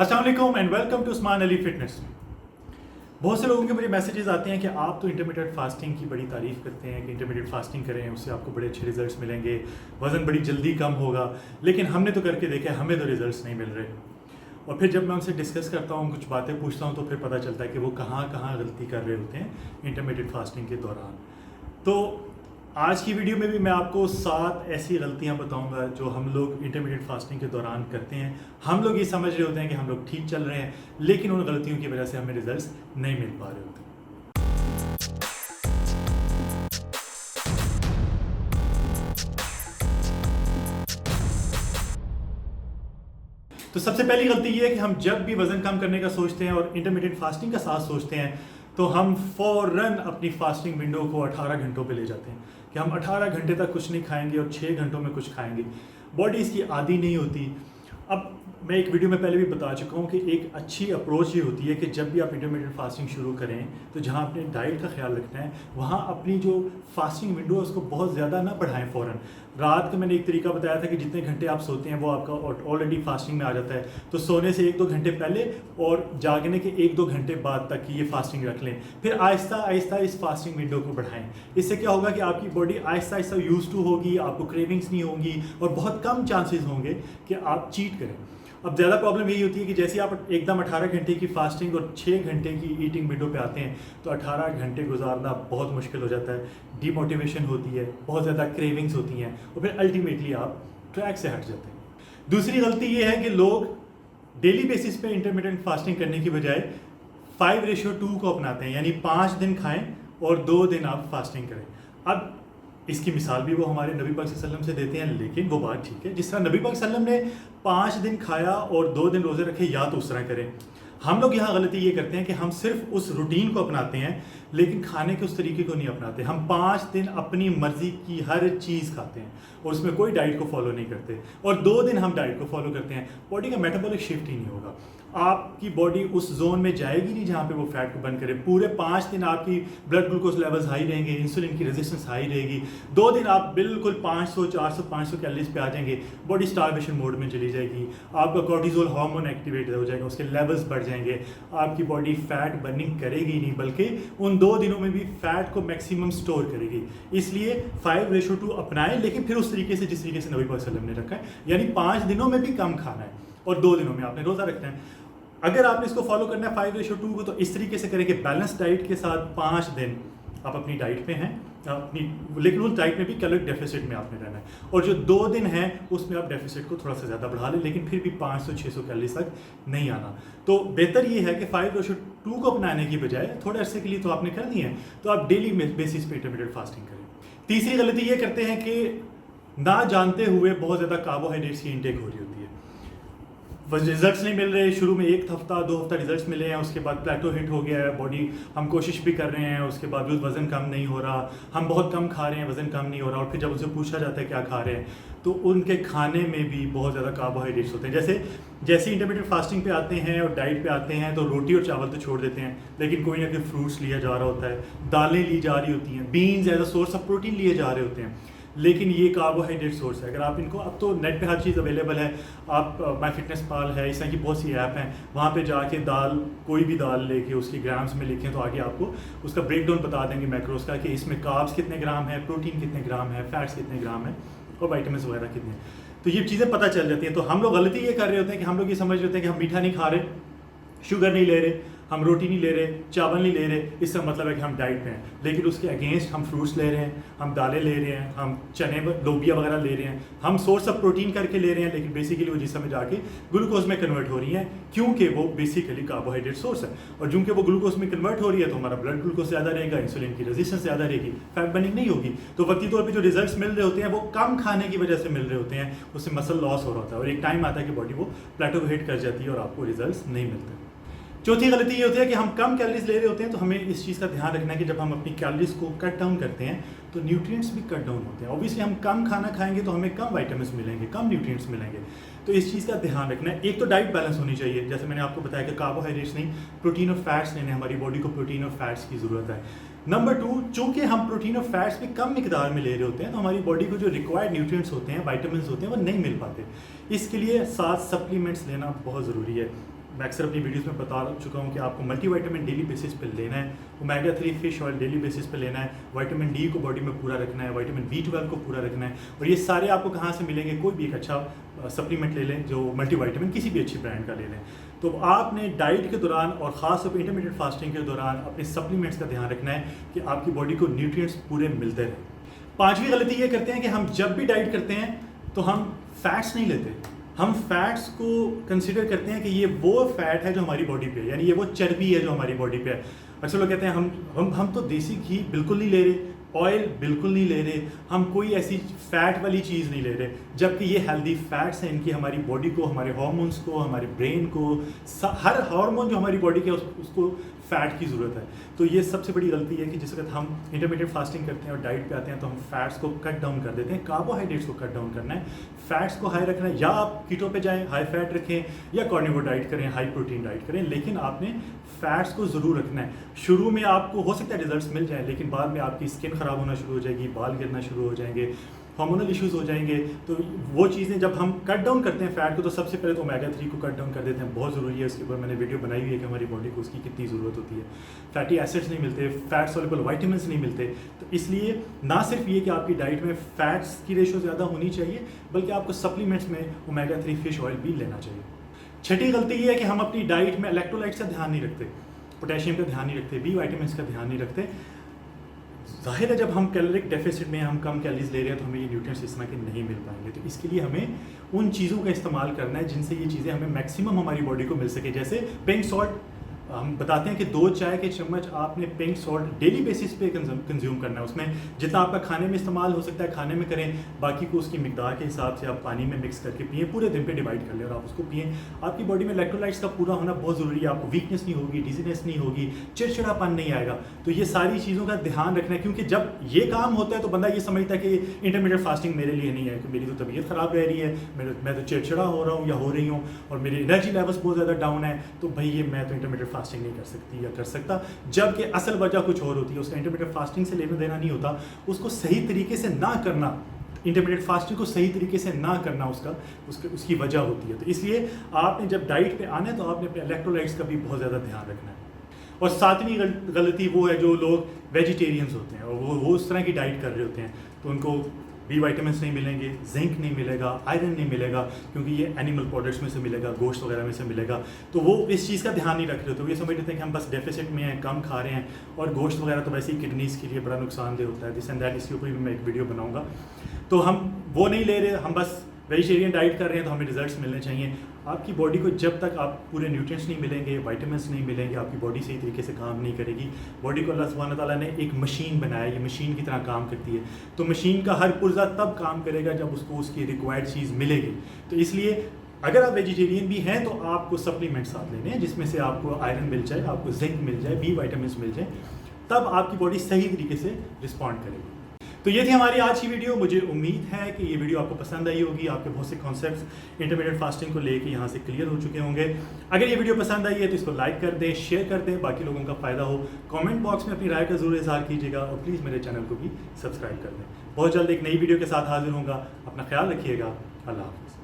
अस्सलाम वालेकुम and welcome to Usman Ali fitness. बहुत से लोगों के मुझे मैसेजेस आते हैं कि आप तो इंटरमीडिएट फास्टिंग की बड़ी तारीफ़ करते हैं कि इंटरमीडिएट फास्टिंग करें, उससे आपको बड़े अच्छे रिजल्ट्स मिलेंगे, वज़न बड़ी जल्दी कम होगा। लेकिन हमने तो करके देखा, हमें तो रिजल्ट्स नहीं मिल रहे। और फिर जब मैं उनसे डिस्कस करता हूँ, कुछ बातें पूछता हूँ, तो फिर पता चलता है कि वो कहाँ कहाँ गलती कर रहे होते हैं इंटरमीडिएट फास्टिंग के दौरान। तो आज की वीडियो में भी मैं आपको 7 ऐसी गलतियां बताऊंगा जो हम लोग इंटरमीडिएट फास्टिंग के दौरान करते हैं। हम लोग ये समझ रहे होते हैं कि हम लोग ठीक चल रहे हैं, लेकिन उन गलतियों की वजह से हमें रिजल्ट्स नहीं मिल पा रहे होते। तो सबसे पहली गलती ये है कि हम जब भी वज़न कम करने का सोचते हैं और इंटरमीडिएट फास्टिंग का साथ सोचते हैं, तो हम फ़ौरन अपनी फास्टिंग विंडो को 18 घंटों पे ले जाते हैं कि हम 18 घंटे तक कुछ नहीं खाएंगे और 6 घंटों में कुछ खाएंगे। बॉडी इसकी आदी नहीं होती। अब मैं एक वीडियो में पहले भी बता चुका हूँ कि एक अच्छी अप्रोच ये होती है कि जब भी आप इंटरमीडिएट फास्टिंग शुरू करें, तो जहाँ अपने डाइट का ख्याल रखना है, वहाँ अपनी जो फास्टिंग विंडो है उसको बहुत ज़्यादा ना बढ़ाएं फ़ौरन। रात का मैंने एक तरीका बताया था कि जितने घंटे आप सोते हैं वो आपका ऑलरेडी फास्टिंग में आ जाता है, तो सोने से 1-2 घंटे पहले और जागने के 1-2 घंटे बाद तक की ये फास्टिंग रख लें। फिर आहिस्ता आहिस्ता इस फास्टिंग विंडो को बढ़ाएं। इससे क्या होगा कि आपकी body Aahista Aahista use to होगी, आपको क्रेविंग्स नहीं होंगी और बहुत कम चांसेस होंगे कि आप चीट करें। अब ज़्यादा प्रॉब्लम यही होती है कि जैसे आप एकदम 18 घंटे की फास्टिंग और 6 घंटे की ईटिंग विंडो पे आते हैं, तो 18 घंटे गुजारना बहुत मुश्किल हो जाता है। डीमोटिवेशन होती है, बहुत ज़्यादा क्रेविंग्स होती हैं और फिर अल्टीमेटली आप ट्रैक से हट जाते हैं। दूसरी गलती ये है कि लोग डेली बेसिस पे इंटरमिटेंट फास्टिंग करने की बजाय 5:2 को अपनाते हैं, यानी 5 दिन खाएं और 2 दिन आप फास्टिंग करें। अब इसकी मिसाल भी वो हमारे नबी पाक सल्लल्लाहु अलैहि वसल्लम से देते हैं, लेकिन वो बात ठीक है। जिस तरह नबी पाक सल्लल्लाहु अलैहि वसल्लम ने 5 दिन खाया और 2 दिन रोज़े रखे, या तो उस तरह करें। हम लोग यहाँ गलती ये करते हैं कि हम सिर्फ उस रूटीन को अपनाते हैं, लेकिन खाने के उस तरीके को नहीं अपनाते। हम 5 दिन अपनी मर्जी की हर चीज़ खाते हैं और उसमें कोई डाइट को फॉलो नहीं करते, और 2 दिन हम डाइट को फॉलो करते हैं। बॉडी का मेटाबॉलिक शिफ्ट ही नहीं होगा, आपकी बॉडी उस जोन में जाएगी नहीं जहाँ पे वो फैट को बर्न करे। पूरे 5 दिन आपकी ब्लड ग्लूकोज लेवल्स हाई रहेंगे, इंसुलिन की रेजिस्टेंस हाई रहेगी। 2 दिन आप बिल्कुल 500, 400, 500 कैलोरीज पे आ जाएंगे, बॉडी स्टारवेशन मोड में चली जाएगी, आपका कॉर्टिसोल हार्मोन एक्टिवेट हो जाएगा, उसके लेवल्स बढ़ जाएंगे, आपकी बॉडी फैट बर्निंग करेगी नहीं, बल्कि उन 2 दिनों में भी फैट को मैक्सिमम स्टोर करेगी। इसलिए 5:2 अपनाएं, लेकिन फिर उस तरीके से जिस तरीके से नबी पाक सल्लल्लाहु अलैहि वसल्लम ने रखा है, यानी 5 दिनों में भी कम खाना है और 2 दिनों में आपने रोज़ा रखना है। अगर आपने इसको फॉलो करना है 5:2 को, तो इस तरीके से करें कि बैलेंस डाइट के साथ 5 दिन आप अपनी डाइट पे हैं अपनी, लेकिन उस डाइट में भी कैलोरी डेफिसिट में आपने रहना है, और जो 2 दिन हैं उसमें आप डेफिसिट को थोड़ा सा ज़्यादा बढ़ा लें, लेकिन फिर भी 500-600 कैलोरी तक नहीं आना। तो बेहतर ये है कि 5:2 को अपनाने की बजाय थोड़े अरसे के लिए तो आपने कर दी है, तो आप डेली बेसिस पे इंटरमीडिएट फास्टिंग करें। तीसरी गलती ये करते हैं कि ना जानते हुए बहुत ज़्यादा कार्बोहाइड्रेट्स की इंटेक हो रही होती है। रिजल्ट्स नहीं मिल रहे, शुरू में 1 हफ्ता 2 हफ्ता रिजल्ट्स मिले हैं, उसके बाद प्लेटो हिट हो गया है, बॉडी हम कोशिश भी कर रहे हैं, उसके बावजूद वज़न कम नहीं हो रहा, हम बहुत कम खा रहे हैं, वज़न कम नहीं हो रहा, और फिर जब उनसे पूछा जाता है क्या खा रहे हैं, तो उनके खाने में भी बहुत ज़्यादा कार्बोहाइड्रेट्स होते हैं। जैसे इंटरमीडिएट फास्टिंग पे आते हैं और डाइट पे आते हैं, तो रोटी और चावल तो छोड़ देते हैं, लेकिन कोई ना कोई फ्रूट्स लिया जा रहा होता है, दालें ली जा रही होती हैं, beans as a source of protein लिए जा रहे होते हैं, लेकिन ये कार्बोहाइड्रेट सोर्स है। अगर आप इनको, अब तो नेट पे हर चीज़ अवेलेबल है, आप माई फिटनेस पाल है, इस तरह की बहुत सी ऐप हैं, वहाँ पे जाके दाल, कोई भी दाल लेके उसकी ग्राम्स में लिखें, तो आगे आपको उसका ब्रेकडाउन बता देंगे मैक्रोस का, कि इसमें कार्ब्स कितने ग्राम है, प्रोटीन कितने ग्राम है, फैट्स कितने ग्राम है और वाइटामिन वगैरह कितने हैं। तो ये चीज़ें पता चल जाती हैं। तो हम लोग गलती ये कर रहे होते हैं कि हम लोग ये समझ रहे होते हैं कि हम मीठा नहीं खा रहे, शुगर नहीं ले रहे, हम रोटी नहीं ले रहे, चावल नहीं ले रहे, इसका मतलब है कि हम डाइट पे हैं, लेकिन उसके अगेंस्ट हम फ्रूट्स ले रहे हैं, हम दालें ले रहे हैं, हम चने लोबिया वगैरह ले रहे हैं, हम सोर्स ऑफ प्रोटीन करके ले रहे हैं, लेकिन बेसिकली वो जिसम में जाके ग्लूकोज में कन्वर्ट हो रही हैं, क्योंकि वो बेसिकली कार्बोहाइड्रेट सोर्स है, और चूंकि वो ग्लूकोज में कन्वर्ट हो रही है तो हमारा ब्लड ग्लूकोज ज़्यादा रहेगा, इंसुलिन की रेजिस्टेंस ज़्यादा रहेगी, फैट बर्निंग नहीं होगी। तो वक्ती तौर पर जो रिजल्ट मिल रहे होते हैं वो कम खाने की वजह से मिल रहे होते हैं, उससे मसल लॉस हो रहा होता है, और एक टाइम आता है कि बॉडी वो प्लेटो हिट कर जाती है और आपको रिजल्ट नहीं मिलते। चौथी गलती ये होती है कि हम कम कैलोरीज ले रहे होते हैं, तो हमें इस चीज़ का ध्यान रखना है कि जब हम अपनी कैलोरीज को कट डाउन करते हैं तो न्यूट्रिएंट्स भी कट डाउन होते हैं। ऑब्वियसली हम कम खाना खाएंगे तो हमें कम वाइटामिन मिलेंगे, कम न्यूट्रिएंट्स मिलेंगे, तो इस चीज़ का ध्यान रखना है। एक तो डाइट बैलेंस होनी चाहिए, जैसे मैंने आपको बताया कि कार्बोहाइड्रेट्स नहीं, प्रोटीन और फैट्स लेने, हमारी बॉडी को प्रोटीन और फैट्स की ज़रूरत है। नंबर 2, चूँकि हम प्रोटीन और फैट्स भी कम मिकदार में ले रहे होते हैं, तो हमारी बॉडी को जो रिक्वायर्ड न्यूट्रिएंट्स होते हैं, वाइटामिन होते हैं, वो नहीं मिल पाते। इसके लिए 7 सप्लीमेंट्स लेना बहुत ज़रूरी है। मैं अक्सर अपनी वीडियोस में बता चुका हूँ कि आपको मल्टीविटामिन डेली बेसिस पे लेना है, omega 3 fish oil daily basis पे लेना है, विटामिन डी को बॉडी में पूरा रखना है, विटामिन B12 को पूरा रखना है। और ये सारे आपको कहाँ से मिलेंगे? कोई भी एक अच्छा सप्लीमेंट ले लें, जो मल्टीविटामिन किसी भी अच्छी ब्रांड का ले लें। तो आपने डाइट के दौरान और ख़ास तौर पर इंटरमीडिएट फास्टिंग के दौरान अपने सप्लीमेंट्स का ध्यान रखना है कि आपकी बॉडी को न्यूट्रिएंट्स पूरे मिलते रहें। पांचवी गलती ये करते हैं कि हम जब भी डाइट करते हैं तो हम फैट्स नहीं लेते। हम फैट्स को कंसिडर करते हैं कि ये वो फैट है जो हमारी बॉडी पे है, यानी ये वो चर्बी है जो हमारी बॉडी पे है। अक्सर लोग कहते हैं हम तो देसी घी बिल्कुल नहीं ले रहे, ऑयल बिल्कुल नहीं ले रहे, हम कोई ऐसी फैट वाली चीज़ नहीं ले रहे, जबकि ये हेल्दी फैट्स हैं। इनकी हमारी बॉडी को, हमारे हार्मोन्स को, हमारे ब्रेन को, हर हार्मोन जो हमारी बॉडी के उसको फ़ैट की ज़रूरत है। तो ये सबसे बड़ी गलती है कि जिस वक्त हम इंटरमीडिएट फास्टिंग करते हैं और डाइट पे आते हैं तो हम फैट्स को कट डाउन कर देते हैं। कार्बोहाइड्रेट्स को कट डाउन करना है, फैट्स को हाई रखना है। या आप कीटो पे जाएं, हाई फैट रखें, या कार्निवोर डाइट करें, हाई प्रोटीन डाइट करें, लेकिन आपने फैट्स को ज़रूर रखना है। शुरू में आपको हो सकता है रिजल्ट्स मिल जाए, लेकिन बाद में आपकी स्किन ख़राब होना शुरू हो जाएगी, बाल गिरना शुरू हो जाएंगे, हार्मोनल इश्यूज़ हो जाएंगे। तो वो चीज़ें जब हम कट डाउन करते हैं फ़ैट को, तो सबसे पहले तो ओमेगा 3 को कट डाउन कर देते हैं। बहुत ज़रूरी है, उसके ऊपर मैंने वीडियो बनाई हुई है कि हमारी बॉडी को उसकी कितनी ज़रूरत होती है। फैटी एसिड्स नहीं मिलते, फैट सॉल्युबल विटामिन्स नहीं मिलते। तो इसलिए ना सिर्फ ये कि आपकी डाइट में फ़ैट्स की रेशो ज़्यादा होनी चाहिए, बल्कि आपको सप्लीमेंट्स में ओमेगा 3 फिश ऑयल भी लेना चाहिए। छठी गलती ये है कि हम अपनी डाइट में इलेक्ट्रोलाइट्स का ध्यान नहीं रखते, पोटेशियम का ध्यान नहीं रखते, बी विटामिन्स का ध्यान नहीं रखते। जाहिर है जब हम कैलोरिक डेफिसिट में हम कम कैलोरीज ले रहे हैं तो हमें ये न्यूट्रिएंट्स इस तरह के नहीं मिल पाएंगे। तो इसके लिए हमें उन चीज़ों का इस्तेमाल करना है जिनसे ये चीज़ें हमें मैक्सिमम हमारी बॉडी को मिल सके। जैसे पिंक सॉल्ट, हम बताते हैं कि 2 चाय के चम्मच आपने पिंक सॉल्ट डेली बेसिस पे कंज्यूम करना है। उसमें जितना आपका खाने में इस्तेमाल हो सकता है खाने में करें, बाकी को उसकी मिकदार के हिसाब से आप पानी में मिक्स करके पिए, पूरे दिन पे डिवाइड कर लें और आप उसको पिए। आपकी बॉडी में इलेक्ट्रोलाइट्स का पूरा होना बहुत ज़रूरी है। आपको वीकनेस नहीं होगी, डिजीनेस नहीं होगी, चिड़चिड़ापन नहीं आएगा। तो ये सारी चीज़ों का ध्यान रखना है, क्योंकि जब ये काम होता है तो बंदा ये समझता है कि इंटरमीडिएट फास्टिंग मेरे लिए नहीं है, कि मेरी तो तबीयत ख़राब रह रही है, मैं तो चिड़चिड़ा हो रहा हूँ या हो रही हूँ और मेरी एनर्जी लेवल्स बहुत ज़्यादा डाउन है, तो भाई ये मैं तो इंटरमीडिएट फास्टिंग नहीं कर सकती या कर सकता। जबकि असल वजह कुछ और होती है। उसका इंटरमीडिएट फास्टिंग से लेना देना नहीं होता, उसको सही तरीके से ना करना, इंटरमीडिएट फास्टिंग को सही तरीके से ना करना उसकी वजह होती है। तो इसलिए आपने जब डाइट पे आना है तो आपने अपने इलेक्ट्रोलाइट्स का भी बहुत ज़्यादा ध्यान रखना है। और सातवीं गलती वो है जो लोग वेजिटेरियंस होते हैं और वो उस तरह की डाइट कर रहे होते हैं, तो उनको बी विटामिन्स नहीं मिलेंगे, जिंक नहीं मिलेगा, आयरन नहीं मिलेगा, क्योंकि ये एनिमल प्रोडक्ट्स में से मिलेगा, गोश्त वगैरह में से मिलेगा। तो वो इस चीज़ का ध्यान नहीं रख रहे, तो ये समझ लेते हैं कि हम बस डेफिसिट में हैं, कम खा रहे हैं, और गोश्त वगैरह तो वैसे ही किडनीज़ के लिए बड़ा नुकसानदेह होता है, दिस एंड दैट। इसके ऊपर भी मैं एक वीडियो बनाऊँगा। तो हम वो नहीं ले रहे, हम बस वेजिटेरियन डाइट कर रहे हैं, तो हमें रिजल्ट्स मिलने चाहिए। आपकी बॉडी को जब तक आप पूरे न्यूट्रिएंट्स नहीं मिलेंगे, विटामिन्स नहीं मिलेंगे, आपकी बॉडी सही तरीके से काम नहीं करेगी। बॉडी को अल्लाह सुब्हान ताला ने एक मशीन बनाया, ये मशीन की तरह काम करती है। तो मशीन का हर पुर्जा तब काम करेगा जब उसको उसकी रिक्वायर्ड चीज़ मिलेगी। तो इसलिए अगर आप वेजिटेरियन भी हैं तो आपको सप्लीमेंट साथ लेने हैं, जिसमें से आपको आयरन मिल जाए, आपको जिंक मिल जाए, बी विटामिन्स मिल जाए, तब आपकी बॉडी सही तरीके से रिस्पॉन्ड करेगी। तो ये थी हमारी आज की वीडियो। मुझे उम्मीद है कि ये वीडियो आपको पसंद आई होगी। आपके बहुत से कॉन्सेप्ट्स इंटरमीडिएट फास्टिंग को लेके यहाँ से क्लियर हो चुके होंगे। अगर ये वीडियो पसंद आई है तो इसको लाइक कर दें, शेयर कर दें, बाकी लोगों का फ़ायदा हो। कमेंट बॉक्स में अपनी राय का ज़रूर इज़हार कीजिएगा और प्लीज़ मेरे चैनल को भी सब्सक्राइब कर दें। बहुत जल्द एक नई वीडियो के साथ हाजिर होऊंगा। अपना ख्याल रखिएगा। अल्लाह हाफ़िज़।